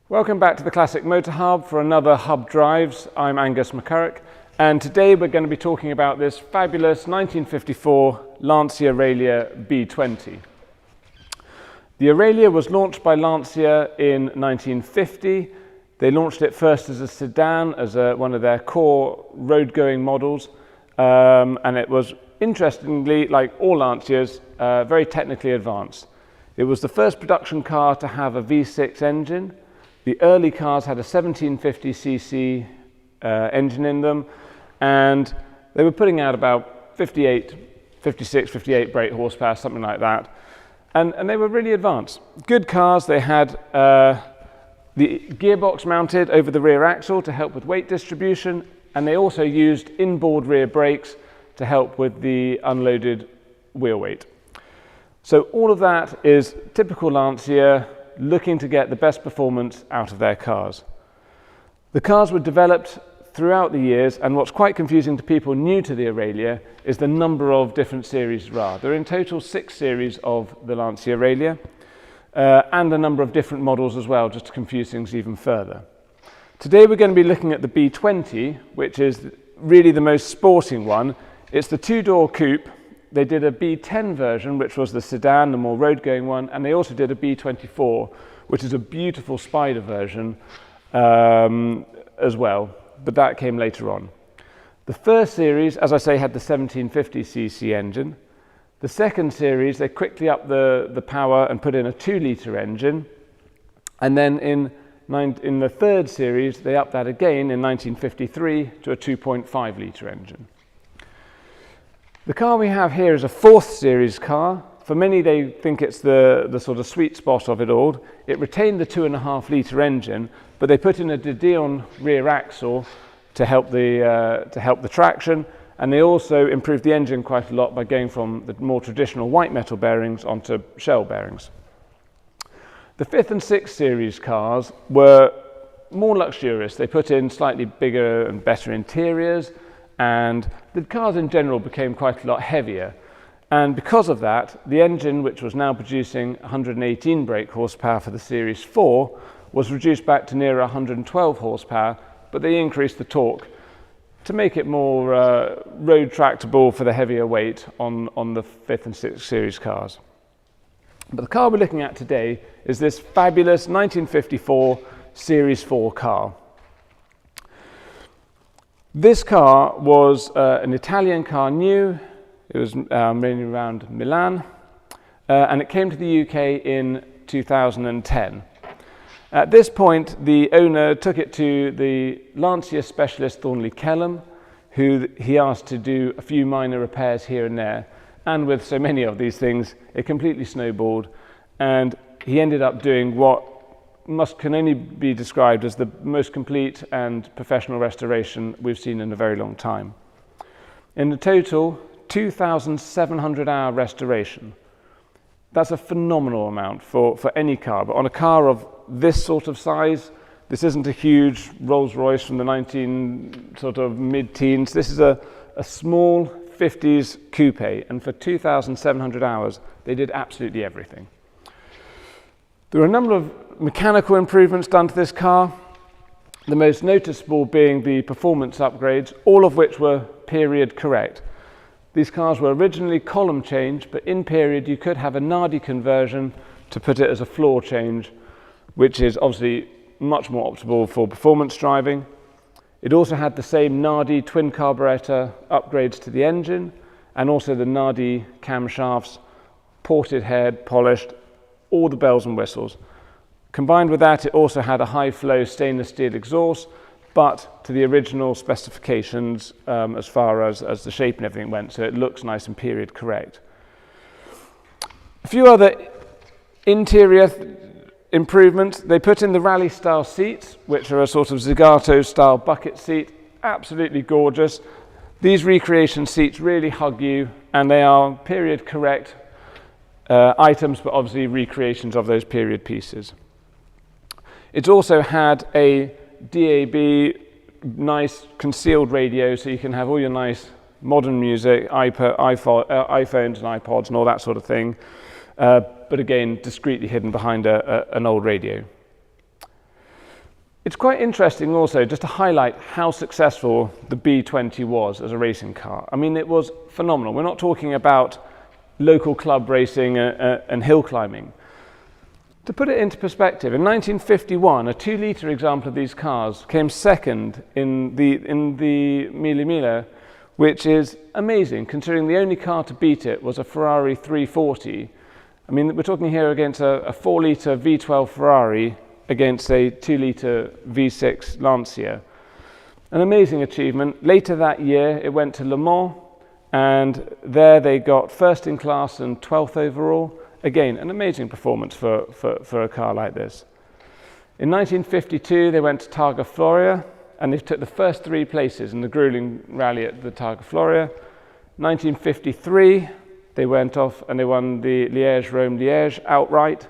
Welcome back to the Classic Motor Hub for another Hub Drives. I'm Angus MacCurrach, and today we're going to be talking about this fabulous 1954 Lancia Aurelia B20. The Aurelia was launched by Lancia in 1950. They launched it first as a sedan, as one of their core road-going models, and it was, interestingly, like all Lancias, very technically advanced. It was the first production car to have a V6 engine. The early cars had a 1750cc engine in them, and they were putting out about 56, 58 brake horsepower, something like that. And they were really advanced. Good cars. They had the gearbox mounted over the rear axle to help with weight distribution, and they also used inboard rear brakes to help with the unloaded wheel weight. So all of that is typical Lancia, looking to get the best performance out of their cars. The cars were developed throughout the years, and what's quite confusing to people new to the Aurelia is the number of different series there are. There are in total 6 series of the Lancia Aurelia, and a number of different models as well, just to confuse things even further. Today we're going to be looking at the B20, which is really the most sporting one. It's the 2-door coupe. They did a B10 version, which was the sedan, the more road-going one, and they also did a B24, which is a beautiful Spider version as well, but that came later on. The first series, as I say, had the 1750cc engine. The second series, they quickly upped the power and put in a 2-litre engine, and then in the third series, they upped that again in 1953 to a 2.5-litre engine. The car we have here is a 4th series car. For many, they think it's the sort of sweet spot of it all. It retained the 2.5-litre engine, but they put in a De Dion rear axle to help the traction, and they also improved the engine quite a lot by going from the more traditional white metal bearings onto shell bearings. The 5th and 6th series cars were more luxurious. They put in slightly bigger and better interiors, and the cars in general became quite a lot heavier. And because of that, the engine, which was now producing 118 brake horsepower for the Series 4, was reduced back to near 112 horsepower, but they increased the torque to make it more road tractable for the heavier weight on the 5th and 6th series cars. But the car we're looking at today is this fabulous 1954 Series 4 car. This car was an Italian car new. It was mainly around Milan, and it came to the UK in 2010. At this point, the owner took it to the Lancia specialist Thornley Kellam, who he asked to do a few minor repairs here and there. And with so many of these things, it completely snowballed, and he ended up doing what can only be described as the most complete and professional restoration we've seen in a very long time. In the total, 2,700-hour restoration. That's a phenomenal amount for any car, but on a car of this sort of size, this isn't a huge Rolls-Royce from the mid-teens. This is a small 50s coupe, and for 2,700 hours, they did absolutely everything. There are a number of mechanical improvements done to this car, the most noticeable being the performance upgrades, all of which were period correct. These cars were originally column change, but in period you could have a Nardi conversion to put it as a floor change, which is obviously much more optimal for performance driving. It also had the same Nardi twin carburetor upgrades to the engine, and also the Nardi camshafts, ported head, polished, all the bells and whistles. Combined with that, it also had a high-flow stainless steel exhaust, but to the original specifications as far as the shape and everything went, so it looks nice and period correct. A few other interior improvements. They put in the rally-style seats, which are a sort of Zagato-style bucket seat, absolutely gorgeous. These recreation seats really hug you, and they are period correct items, but obviously recreations of those period pieces. It's also had a DAB, nice concealed radio, so you can have all your nice modern music, iPhones and iPods and all that sort of thing, but again, discreetly hidden behind an old radio. It's quite interesting also just to highlight how successful the B20 was as a racing car. I mean, it was phenomenal. We're not talking about local club racing and hill climbing. To put it into perspective, in 1951, a 2-litre example of these cars came second in the Mille Miglia, which is amazing, considering the only car to beat it was a Ferrari 340. I mean, we're talking here against a 4-litre V12 Ferrari against a 2-litre V6 Lancia. An amazing achievement. Later that year, it went to Le Mans, and there they got first in class and 12th overall. Again, an amazing performance for a car like this. In 1952, they went to Targa Florio, and they took the first 3 places in the grueling rally at the Targa Florio. 1953, they went off and they won the Liège-Rome-Liège outright.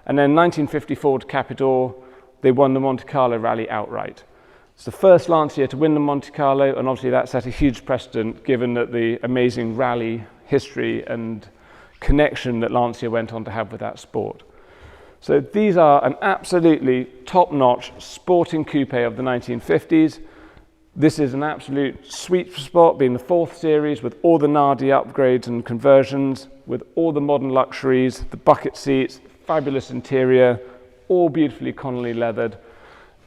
And then 1954 to Capitol, they won the Monte Carlo rally outright. It's the first Lancia to win the Monte Carlo, and obviously that set a huge precedent given that the amazing rally history and connection that Lancia went on to have with that sport. So these are an absolutely top-notch sporting coupe of the 1950s. This is an absolute sweet spot, being the 4th series with all the Nardi upgrades and conversions, with all the modern luxuries, the bucket seats, fabulous interior, all beautifully Connolly leathered,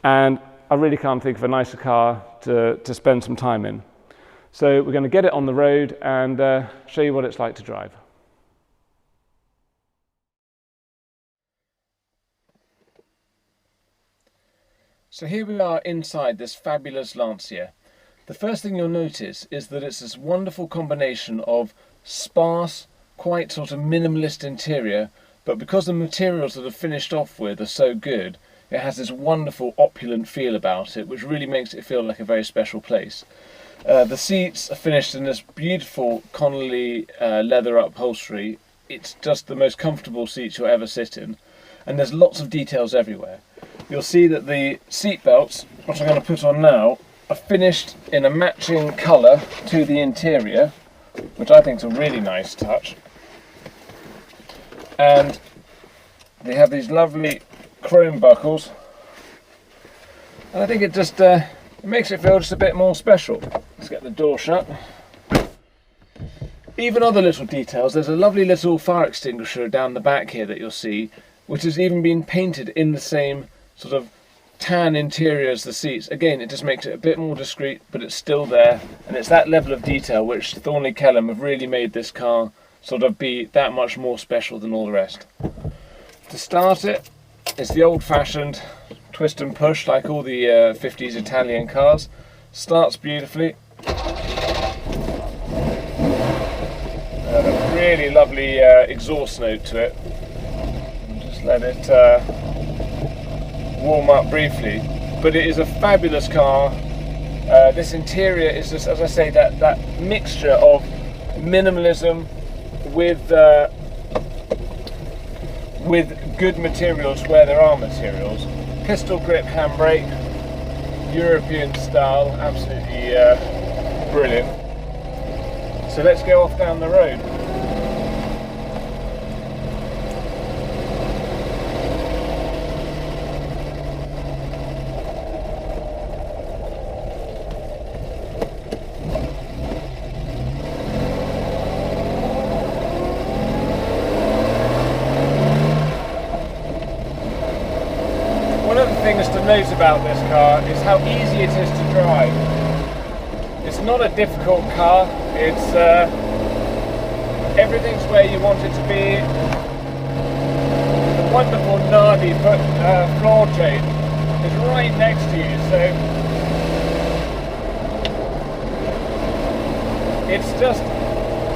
and I really can't think of a nicer car to spend some time in. So we're going to get it on the road and show you what it's like to drive. So here we are inside this fabulous Lancia. The first thing you'll notice is that it's this wonderful combination of sparse, quite sort of minimalist interior, but because the materials that are finished off with are so good, it has this wonderful opulent feel about it, which really makes it feel like a very special place. The seats are finished in this beautiful Connolly leather upholstery. It's just the most comfortable seats you'll ever sit in, and there's lots of details everywhere. You'll see that the seat belts, which I'm going to put on now, are finished in a matching colour to the interior, which I think is a really nice touch. And they have these lovely chrome buckles, and I think it just it makes it feel just a bit more special. Let's get the door shut. Even other little details, there's a lovely little fire extinguisher down the back here that you'll see, which has even been painted in the same sort of tan interior as the seats. Again, it just makes it a bit more discreet, but it's still there, and it's that level of detail which Thornley Kellam have really made this car sort of be that much more special than all the rest. To start it, it's the old-fashioned twist and push like all the 50s Italian cars. Starts beautifully. A really lovely exhaust note to it. Just let it warm up briefly. But it is a fabulous car. This interior is just, as I say, that mixture of minimalism with good materials where there are materials. Pistol grip handbrake, European style, absolutely brilliant. So let's go off down the road. One of the things to note about this car is how easy it is to drive. It's not a difficult car. It's everything's where you want it to be. The wonderful Nardi floor chain is right next to you, so it's just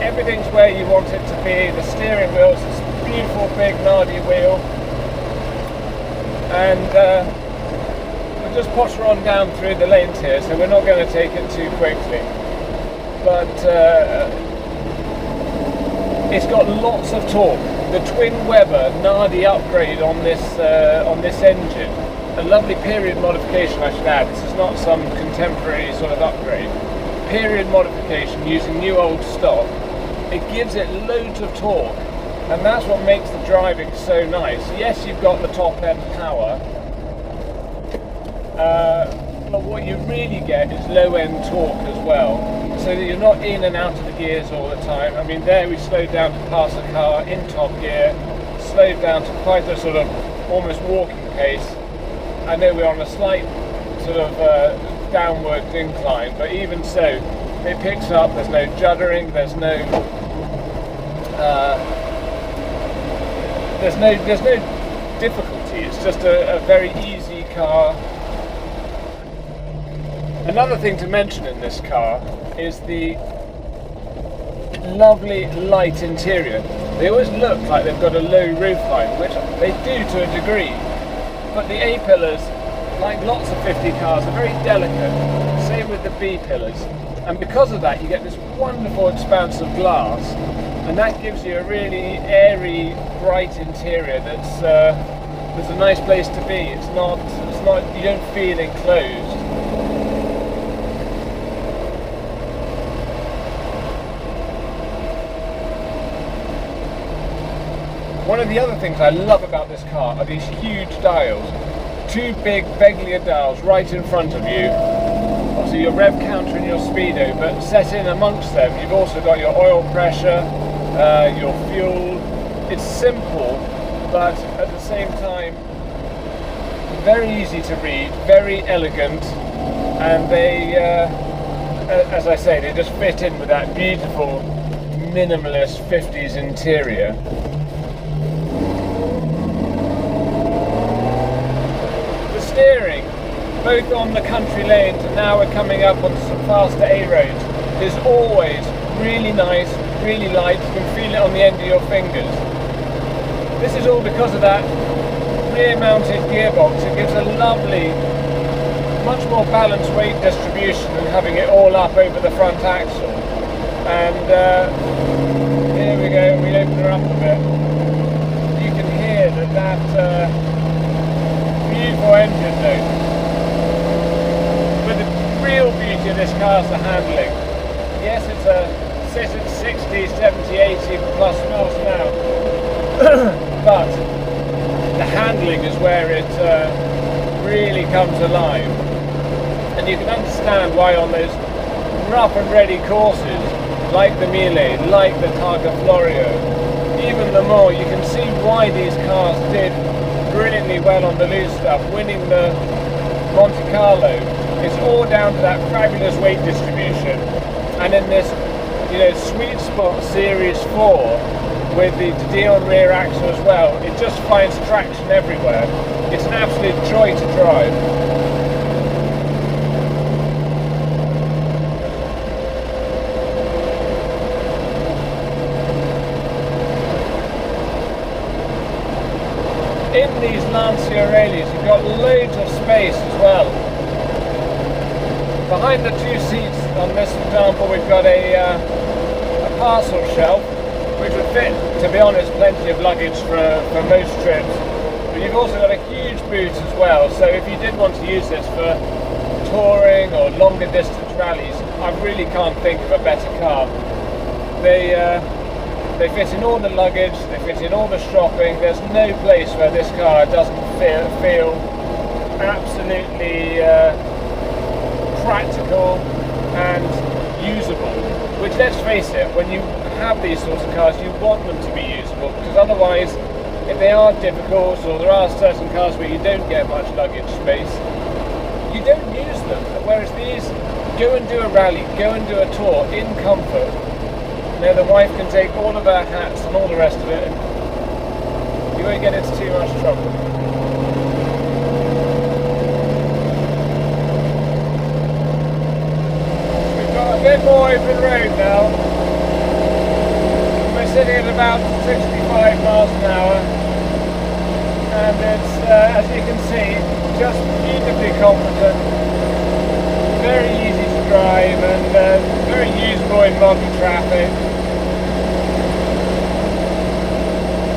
everything's where you want it to be. The steering wheel's this beautiful big Nardi wheel. And we'll just potter on down through the lanes here, so we're not going to take it too quickly. But it's got lots of torque. The twin Weber Nardi upgrade on this engine, a lovely period modification I should add. This is not some contemporary sort of upgrade. Period modification using new old stock. It gives it loads of torque. And that's what makes the driving so nice. Yes, you've got the top end power, really get is low-end torque as well, so that you're not in and out of the gears all the time. I mean, there we slowed down to pass a car in top gear, slowed down to quite a sort of almost walking pace. I know we're on a slight sort of downward incline, but even so, it picks up. There's no juddering, there's no difficulty. It's just a very easy car. Another thing to mention in this car is the lovely light interior. They always look like they've got a low roof line, which they do to a degree, but the A-pillars, like lots of 50 cars, are very delicate. Same with the B-pillars. And because of that, you get this wonderful expanse of glass, and that gives you a really airy, bright interior that's a nice place to be. It's not, you don't feel enclosed. One of the other things I love about this car are these huge dials. Two big Beglia dials right in front of you. Obviously your rev counter and your speedo, but set in amongst them you've also got your oil pressure, your fuel. It's simple, but at the same time very easy to read, very elegant, and they, as I say, they just fit in with that beautiful minimalist 50s interior. Steering, both on the country lanes and now we're coming up onto some faster A roads, is always really nice, really light. You can feel it on the end of your fingers. This is all because of that rear-mounted gearbox. It gives a lovely, much more balanced weight distribution than having it all up over the front axle. And here we go, we open her up a bit. You can hear that beautiful engine note. But the real beauty of this car is the handling. Yes, it's a sit at 60, 70, 80 plus miles an hour, but the handling is where it really comes alive. And you can understand why on those rough and ready courses, like the Miele, like the Targa Florio, even the Mans, you can see why these cars did brilliantly well on the loose stuff, winning the Monte Carlo. It's all down to that fabulous weight distribution, and in this, you know, sweet spot Series 4 with the Dion rear axle as well, it just finds traction everywhere. It's an absolute joy to drive. In these Lancia Aurelias, you've got loads of space as well. Behind the two seats on this example, we've got a parcel shelf, which would fit, to be honest, plenty of luggage for most trips. But you've also got a huge boot as well, so if you did want to use this for touring or longer distance rallies, I really can't think of a better car. They fit in all the luggage, they fit in all the shopping. There's no place where this car doesn't feel absolutely practical and usable. Which, let's face it, when you have these sorts of cars, you want them to be usable, because otherwise, if they are difficult, or there are certain cars where you don't get much luggage space, you don't use them. Whereas these, go and do a rally, go and do a tour in comfort. You know, the wife can take all of her hats and all the rest of it, and you won't get into too much trouble. We've got a bit more open road now. We're sitting at about 65 miles an hour, and it's, as you can see, just beautifully competent, very easy to drive, and very usable in modern traffic.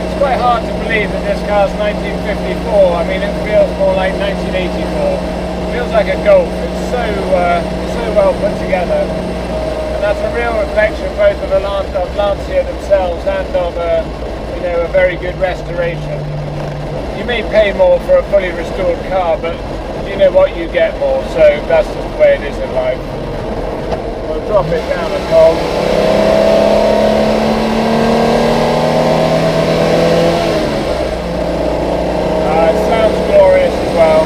It's quite hard to believe that this car's 1954. I mean, it feels more like 1984. It feels like a Golf. It's so well put together, and that's a real reflection both of Lancia themselves and of a very good restoration. You may pay more for a fully restored car, but you know what, you get more, so that's just the way it is in life. We'll drop it down a cog. It sounds glorious as well.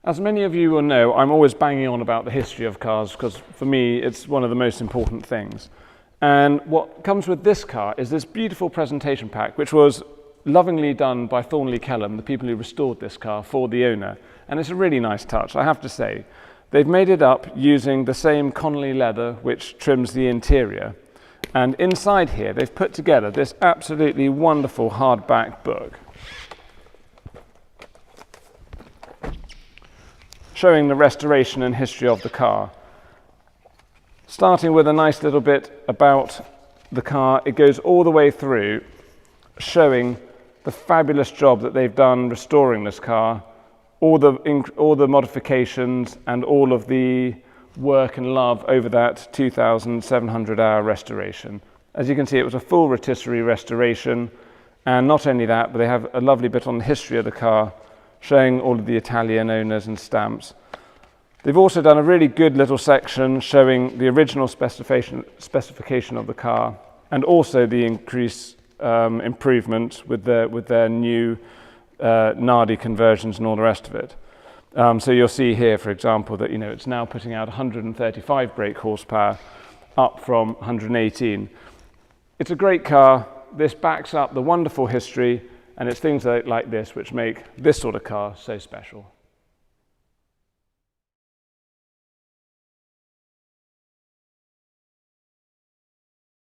As many of you will know, I'm always banging on about the history of cars because for me it's one of the most important things. And what comes with this car is this beautiful presentation pack, which was lovingly done by Thornley Kellam, the people who restored this car for the owner. And it's a really nice touch, I have to say. They've made it up using the same Connolly leather which trims the interior. And inside here they've put together this absolutely wonderful hardback book, showing the restoration and history of the car. Starting with a nice little bit about the car, it goes all the way through, showing the fabulous job that they've done restoring this car, all the modifications and all of the work and love over that 2,700-hour restoration. As you can see, it was a full rotisserie restoration, and not only that, but they have a lovely bit on the history of the car, showing all of the Italian owners and stamps. They've also done a really good little section showing the original specification of the car, and also the increased improvement with their new Nardi conversions and all the rest of it. So you'll see here, for example, that it's now putting out 135 brake horsepower, up from 118. It's a great car. This backs up the wonderful history, and it's things like this which make this sort of car so special.